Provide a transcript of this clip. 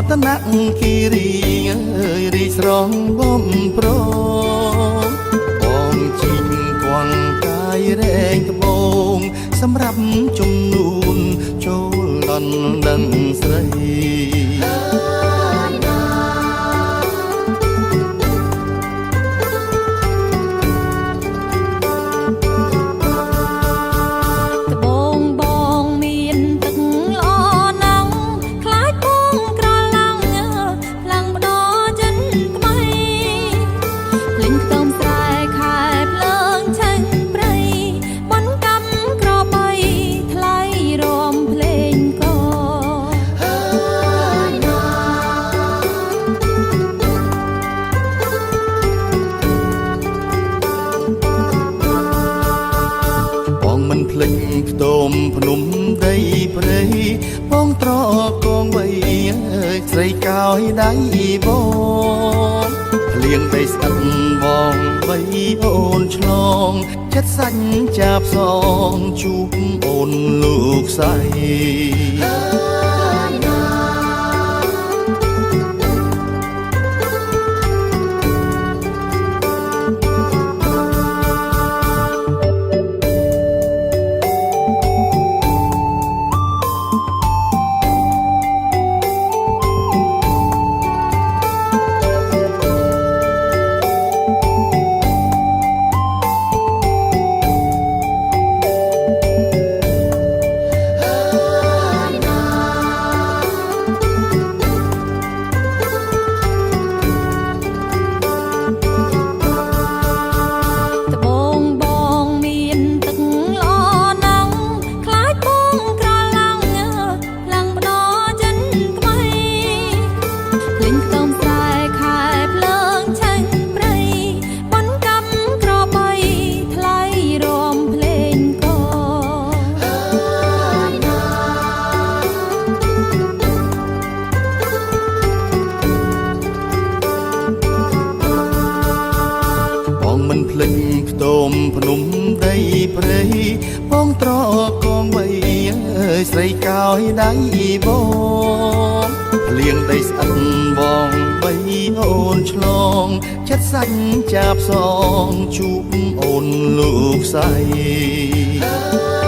តនគិរីរីស្រងបំប្របងជីងគួងកាយរែងត្បូងសម្រាប់ជំនូនចូលដល់ដឹងស្រីភ្លេចខ្ទមភ្នំដីព្រៃបងត្រកងវៃស្រីកោយដៃបងភ្លៀងដីស្អិតបងវៃអូនឆ្លងចិត្តសាច់ចាប់សងជួបអូនលោកស្រីភ្លេចខ្ទមភ្នំដីព្រៃបងត្រកងវៃស្រីកោយដៃបងភ្លៀងដីស្អិតបងវៃអូនឆ្លងចិត្តសាច់ចាប់សងជួបអូនលោកស្រី